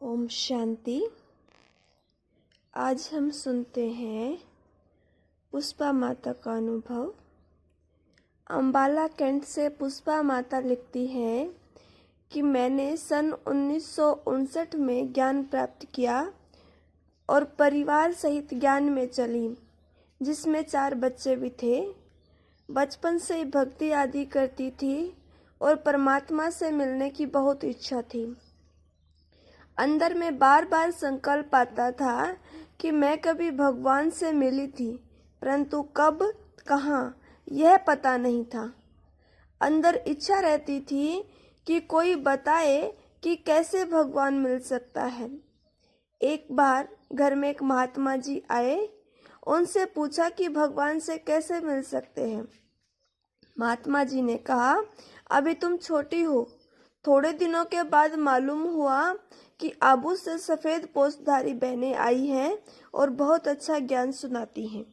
ओम शांति। आज हम सुनते हैं पुष्पा माता का अनुभव। अंबाला कैंट से पुष्पा माता लिखती हैं कि मैंने सन 1959 में ज्ञान प्राप्त किया और परिवार सहित ज्ञान में चली, जिसमें 4 बच्चे भी थे। बचपन से ही भक्ति आदि करती थी और परमात्मा से मिलने की बहुत इच्छा थी। अंदर में बार बार संकल्प आता था कि मैं कभी भगवान से मिली थी, परंतु कब, कहाँ, यह पता नहीं था। अंदर इच्छा रहती थी कि कोई बताए कि कैसे भगवान मिल सकता है। एक बार घर में एक महात्मा जी आए, उनसे पूछा कि भगवान से कैसे मिल सकते हैं। महात्मा जी ने कहा, अभी तुम छोटी हो। थोड़े दिनों के बाद मालूम हुआ कि आबू से सफेद पोशधारी बहनें आई हैं और बहुत अच्छा ज्ञान सुनाती हैं।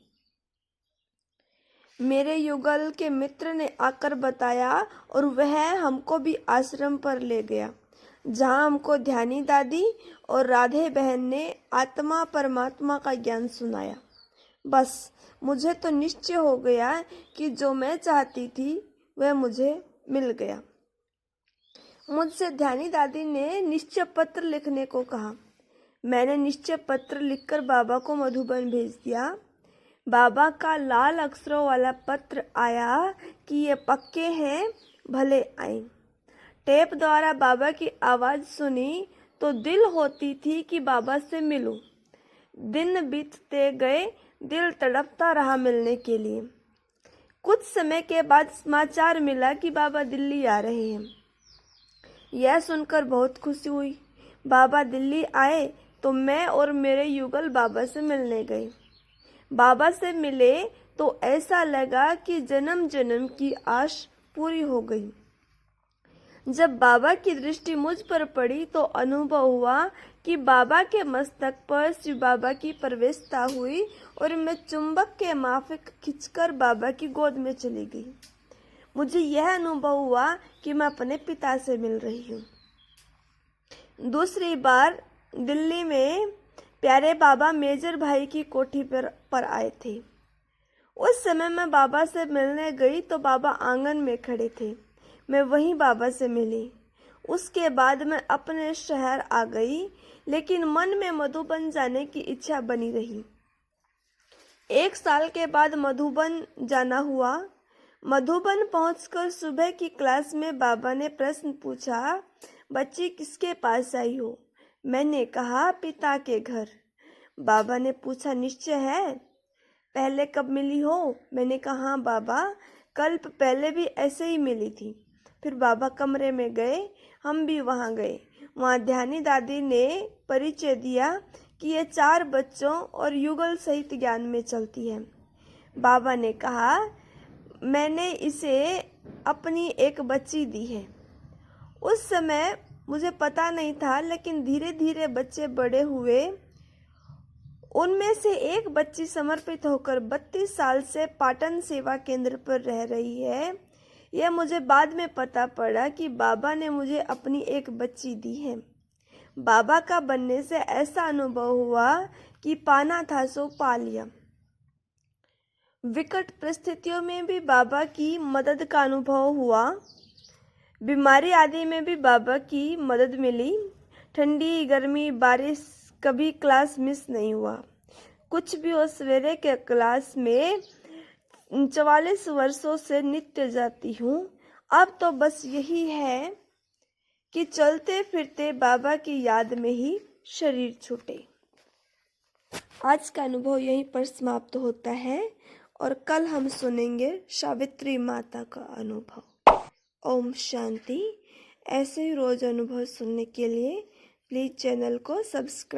मेरे युगल के मित्र ने आकर बताया और वह हमको भी आश्रम पर ले गया, जहाँ हमको ध्यानी दादी और राधे बहन ने आत्मा परमात्मा का ज्ञान सुनाया। बस मुझे तो निश्चय हो गया कि जो मैं चाहती थी वह मुझे मिल गया। मुझसे ध्यानी दादी ने निश्चय पत्र लिखने को कहा। मैंने निश्चय पत्र लिखकर बाबा को मधुबन भेज दिया। बाबा का लाल अक्षरों वाला पत्र आया कि ये पक्के हैं, भले आए। टेप द्वारा बाबा की आवाज़ सुनी तो दिल होती थी कि बाबा से मिलूं। दिन बीतते गए, दिल तड़पता रहा मिलने के लिए। कुछ समय के बाद समाचार मिला कि बाबा दिल्ली आ रहे हैं। यह सुनकर बहुत खुशी हुई। बाबा दिल्ली आए तो मैं और मेरे युगल बाबा से मिलने गए। बाबा से मिले तो ऐसा लगा कि जन्म जन्म की आश पूरी हो गई। जब बाबा की दृष्टि मुझ पर पड़ी तो अनुभव हुआ कि बाबा के मस्तक पर शिव बाबा की प्रवेशता हुई और मैं चुंबक के माफिक खिंचकर बाबा की गोद में चली गई। मुझे यह अनुभव हुआ कि मैं अपने पिता से मिल रही हूँ। दूसरी बार दिल्ली में प्यारे बाबा मेजर भाई की कोठी पर आए थे। उस समय मैं बाबा से मिलने गई तो बाबा आंगन में खड़े थे। मैं वहीं बाबा से मिली। उसके बाद मैं अपने शहर आ गई, लेकिन मन में मधुबन जाने की इच्छा बनी रही। 1 साल के बाद मधुबन जाना हुआ। मधुबन पहुंचकर सुबह की क्लास में बाबा ने प्रश्न पूछा, बच्ची किसके पास आई हो? मैंने कहा, पिता के घर। बाबा ने पूछा, निश्चय है? पहले कब मिली हो? मैंने कहा, हाँ बाबा, कल्प पहले भी ऐसे ही मिली थी। फिर बाबा कमरे में गए, हम भी वहाँ गए। वहाँ ध्यानी दादी ने परिचय दिया कि ये 4 बच्चों और युगल सहित ज्ञान में चलती है। बाबा ने कहा, मैंने इसे अपनी एक बच्ची दी है। उस समय मुझे पता नहीं था, लेकिन धीरे धीरे बच्चे बड़े हुए। उनमें से एक बच्ची समर्पित होकर 32 साल से पाटन सेवा केंद्र पर रह रही है। यह मुझे बाद में पता पड़ा कि बाबा ने मुझे अपनी एक बच्ची दी है। बाबा का बनने से ऐसा अनुभव हुआ कि पाना था सो पा लिया। विकट परिस्थितियों में भी बाबा की मदद का अनुभव हुआ। बीमारी आदि में भी बाबा की मदद मिली। ठंडी, गर्मी, बारिश, कभी क्लास मिस नहीं हुआ। कुछ भी हो, सवेरे के क्लास में 44 वर्षों से नित्य जाती हूँ। अब तो बस यही है कि चलते फिरते बाबा की याद में ही शरीर छूटे। आज का अनुभव यहीं पर समाप्त होता है और कल हम सुनेंगे सावित्री माता का अनुभव। ओम शांति। ऐसे ही रोज अनुभव सुनने के लिए प्लीज चैनल को सब्सक्राइब